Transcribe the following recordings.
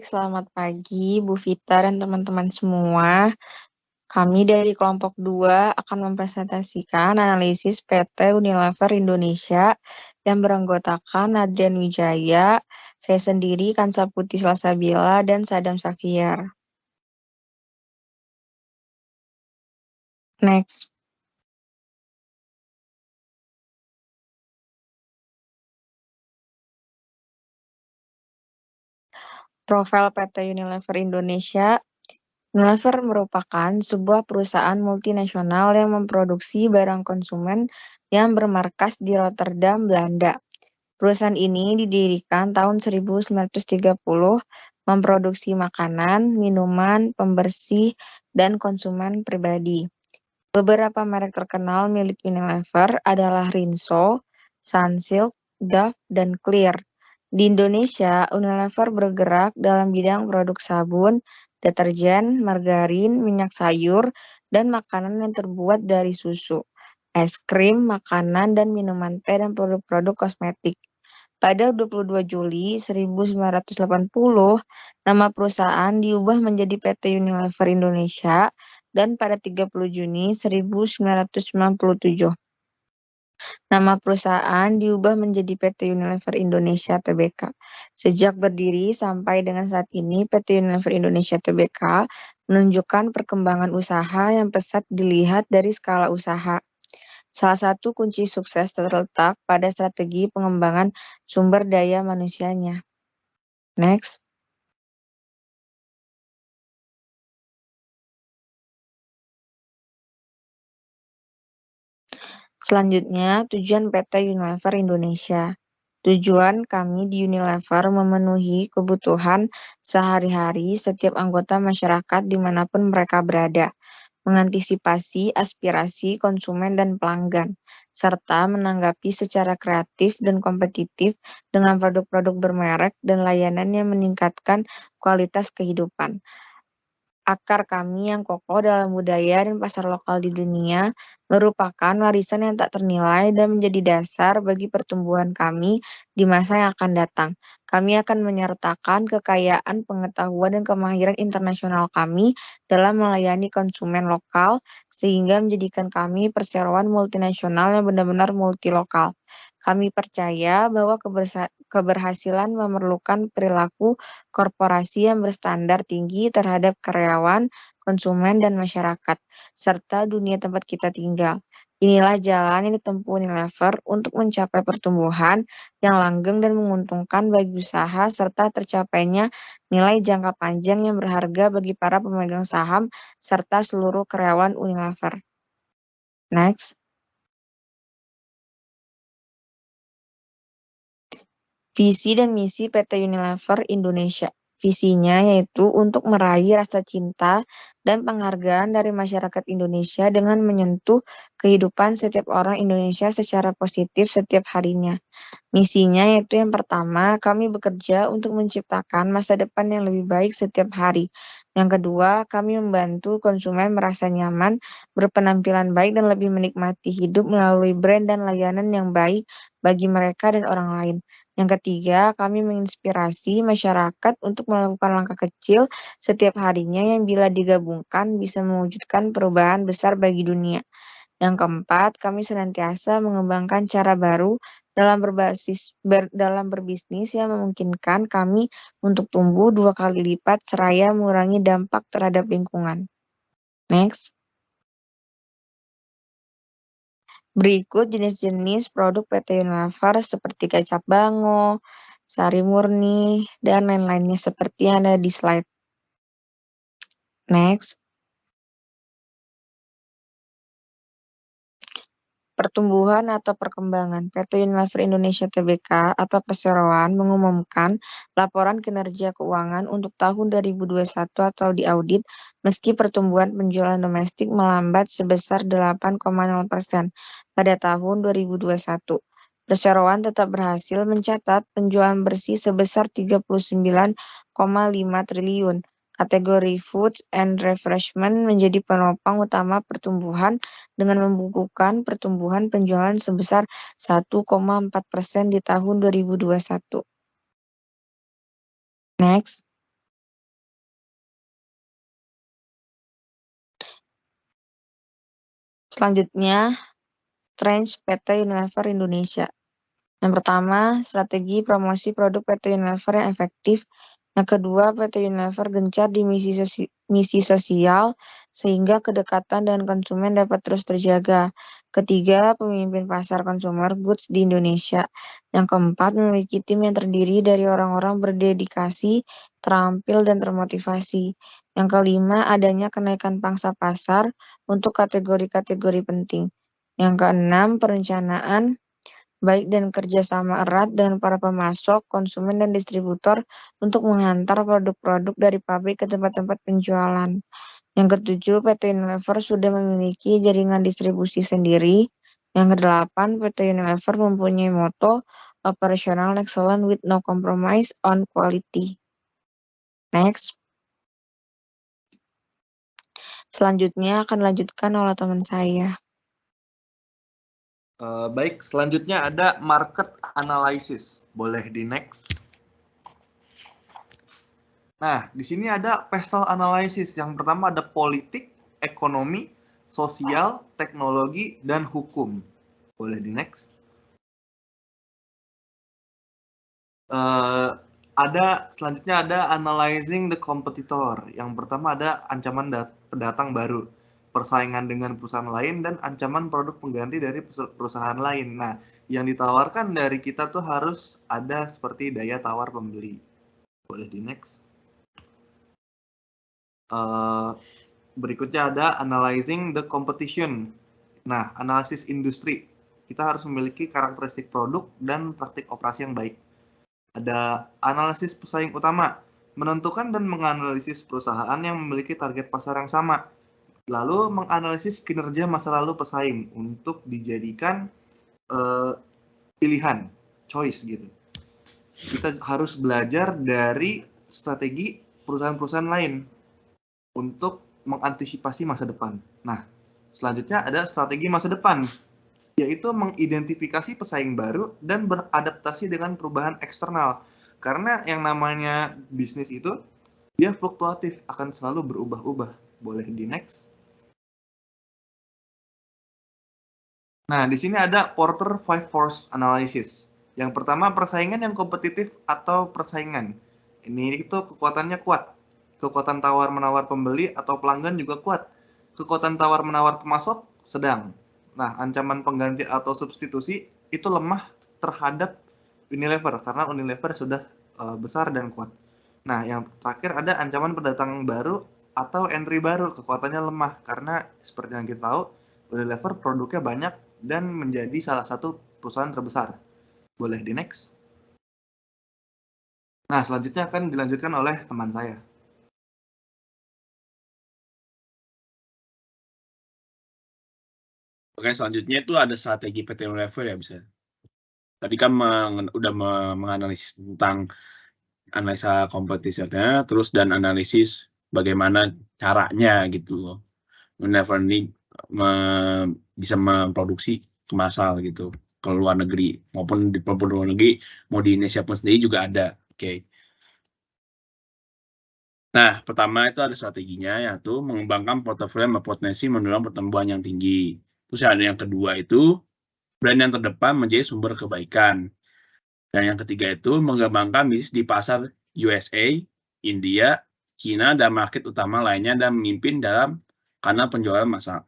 Selamat pagi Bu Vita dan teman-teman semua. Kami dari kelompok 2 akan mempresentasikan analisis PT Unilever Indonesia yang beranggotakan Adrian Wijaya, saya sendiri Kansa Putih Salsabila, dan Sadam Safiar. Next. Profil PT Unilever Indonesia. Unilever merupakan sebuah perusahaan multinasional yang memproduksi barang konsumen yang bermarkas di Rotterdam, Belanda. Perusahaan ini didirikan tahun 1930, memproduksi makanan, minuman, pembersih, dan konsumen pribadi. Beberapa merek terkenal milik Unilever adalah Rinso, Sunsilk, Dove, dan Clear. Di Indonesia, Unilever bergerak dalam bidang produk sabun, deterjen, margarin, minyak sayur, dan makanan yang terbuat dari susu, es krim, makanan dan minuman teh, dan produk-produk kosmetik. Pada 22 Juli 1980, nama perusahaan diubah menjadi PT Unilever Indonesia dan pada 30 Juni 1997, nama perusahaan diubah menjadi PT Unilever Indonesia Tbk. Sejak berdiri sampai dengan saat ini, PT Unilever Indonesia Tbk menunjukkan perkembangan usaha yang pesat dilihat dari skala usaha. Salah satu kunci sukses terletak pada strategi pengembangan sumber daya manusianya. Next. Selanjutnya, tujuan PT Unilever Indonesia. Tujuan kami di Unilever memenuhi kebutuhan sehari-hari setiap anggota masyarakat dimanapun mereka berada, mengantisipasi aspirasi konsumen dan pelanggan, serta menanggapi secara kreatif dan kompetitif dengan produk-produk bermerek dan layanan yang meningkatkan kualitas kehidupan. Akar kami yang kokoh dalam budaya dan pasar lokal di dunia merupakan warisan yang tak ternilai dan menjadi dasar bagi pertumbuhan kami di masa yang akan datang. Kami akan menyertakan kekayaan, pengetahuan, dan kemahiran internasional kami dalam melayani konsumen lokal, sehingga menjadikan kami perseroan multinasional yang benar-benar multilokal. Kami percaya bahwa keberhasilan memerlukan perilaku korporasi yang berstandar tinggi terhadap karyawan, konsumen, dan masyarakat, serta dunia tempat kita tinggal. Inilah jalan yang ditempuh Unilever untuk mencapai pertumbuhan yang langgeng dan menguntungkan bagi usaha serta tercapainya nilai jangka panjang yang berharga bagi para pemegang saham serta seluruh karyawan Unilever. Next. Visi dan misi PT Unilever Indonesia. Visinya yaitu untuk meraih rasa cinta dan penghargaan dari masyarakat Indonesia dengan menyentuh kehidupan setiap orang Indonesia secara positif setiap harinya. Misinya yaitu yang pertama, kami bekerja untuk menciptakan masa depan yang lebih baik setiap hari. Yang kedua, kami membantu konsumen merasa nyaman, berpenampilan baik, dan lebih menikmati hidup melalui brand dan layanan yang baik bagi mereka dan orang lain. Yang ketiga, kami menginspirasi masyarakat untuk melakukan langkah kecil setiap harinya yang bila digabungkan bisa mewujudkan perubahan besar bagi dunia. Yang keempat, kami senantiasa mengembangkan cara baru dalam berbisnis yang memungkinkan kami untuk tumbuh 2 kali lipat seraya mengurangi dampak terhadap lingkungan. Next. Berikut jenis-jenis produk PT Unilever seperti kecap Bango, Sari Murni, dan lain-lainnya seperti yang ada di slide. Next. Pertumbuhan atau perkembangan. PT Unilever Indonesia Tbk atau perseroan mengumumkan laporan kinerja keuangan untuk tahun 2021 atau diaudit meski pertumbuhan penjualan domestik melambat sebesar 8,0% pada tahun 2021. Perseroan tetap berhasil mencatat penjualan bersih sebesar 39,5 triliun. Kategori Food and Refreshment menjadi penopang utama pertumbuhan dengan membukukan pertumbuhan penjualan sebesar 1,4% di tahun 2021. Next. Selanjutnya, Trends PT Unilever Indonesia. Yang pertama, strategi promosi produk PT Unilever yang efektif. Yang kedua, PT Unilever gencar di misi sosial sehingga kedekatan dengan konsumen dapat terus terjaga. Ketiga, pemimpin pasar consumer goods di Indonesia. Yang keempat, memiliki tim yang terdiri dari orang-orang berdedikasi, terampil, dan termotivasi. Yang kelima, adanya kenaikan pangsa pasar untuk kategori-kategori penting. Yang keenam, perencanaan baik dan kerjasama erat dengan para pemasok, konsumen, dan distributor untuk menghantar produk-produk dari pabrik ke tempat-tempat penjualan. Yang ketujuh, PT Unilever sudah memiliki jaringan distribusi sendiri. Yang kedelapan, PT Unilever mempunyai moto Operational Excellence with no compromise on quality. Next. Selanjutnya akan dilanjutkan oleh teman saya. Baik, selanjutnya ada market analysis. Boleh di next. Nah, di sini ada pestle analysis. Yang pertama ada politik, ekonomi, sosial, teknologi, dan hukum. Boleh di next. Selanjutnya ada analyzing the competitor. Yang pertama ada ancaman pendatang baru, persaingan dengan perusahaan lain, dan ancaman produk pengganti dari perusahaan lain. Nah, yang ditawarkan dari kita tuh harus ada seperti daya tawar pembeli. Boleh di next. Berikutnya ada analyzing the competition. Nah, analisis industri. Kita harus memiliki karakteristik produk dan praktik operasi yang baik. Ada analisis pesaing utama, menentukan dan menganalisis perusahaan yang memiliki target pasar yang sama. Lalu menganalisis kinerja masa lalu pesaing untuk dijadikan pilihan, choice gitu. Kita harus belajar dari strategi perusahaan-perusahaan lain untuk mengantisipasi masa depan. Nah, selanjutnya ada strategi masa depan, yaitu mengidentifikasi pesaing baru dan beradaptasi dengan perubahan eksternal. Karena yang namanya bisnis itu, dia fluktuatif, akan selalu berubah-ubah. Boleh di next. Nah, di sini ada Porter 5 Force Analysis. Yang pertama, persaingan yang kompetitif atau persaingan. Ini itu kekuatannya kuat. Kekuatan tawar-menawar pembeli atau pelanggan juga kuat. Kekuatan tawar-menawar pemasok sedang. Nah, ancaman pengganti atau substitusi itu lemah terhadap Unilever karena Unilever sudah besar dan kuat. Nah, yang terakhir ada ancaman pendatang baru atau entry baru, kekuatannya lemah karena seperti yang kita tahu, Unilever produknya banyak dan menjadi salah satu perusahaan terbesar. Boleh di next. Nah, selanjutnya akan dilanjutkan oleh teman saya. Oke, selanjutnya itu ada strategi PT Unilever ya bisa. Tadi kan udah menganalisis tentang analisa kompetitornya, terus dan analisis bagaimana caranya gitu loh. Unilever ini bisa memproduksi ke massal gitu ke luar negeri maupun di luar negeri, mau di Indonesia pun sendiri juga ada. Oke. Nah, pertama itu ada strateginya, yaitu mengembangkan portofolio yang berpotensi mendorong pertumbuhan yang tinggi. Terus ada yang kedua itu brand yang terdepan menjadi sumber kebaikan. Dan yang ketiga itu mengembangkan bisnis di pasar USA, India, China, dan market utama lainnya dan memimpin dalam kanal penjualan masa.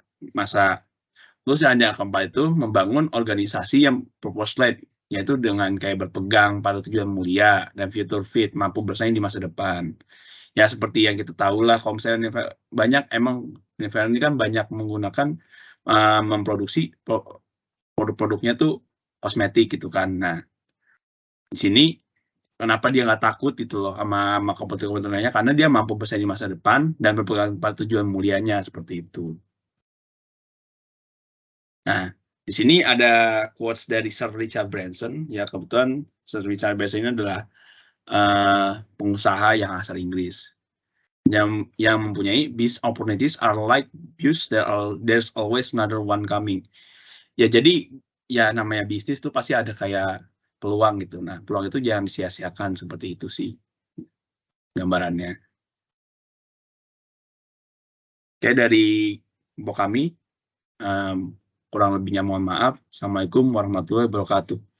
Terus yang keempat itu membangun organisasi yang purpose-led, yaitu dengan kayak berpegang pada tujuan mulia dan future fit, mampu bersaing di masa depan. Ya seperti yang kita tahu lah, kalau misalnya banyak emang Unilever ini kan banyak menggunakan memproduksi produk-produknya tuh kosmetik gitu kan. Nah, di sini kenapa dia nggak takut gitu loh sama kompetitor-kompetitornya, karena dia mampu bersaing di masa depan dan berpegang pada tujuan mulianya seperti itu. Nah, di sini ada quotes dari Sir Richard Branson. Ya, kebetulan Sir Richard Branson ini adalah pengusaha yang asal Inggris. Yang mempunyai business opportunities are like views, there's always another one coming. Ya, jadi ya namanya bisnis tuh pasti ada kayak peluang gitu. Nah, peluang itu jangan disia-siakan, seperti itu sih gambarannya. Kayak dari Mbok kami, Kurang lebihnya mohon maaf. Assalamualaikum warahmatullahi wabarakatuh.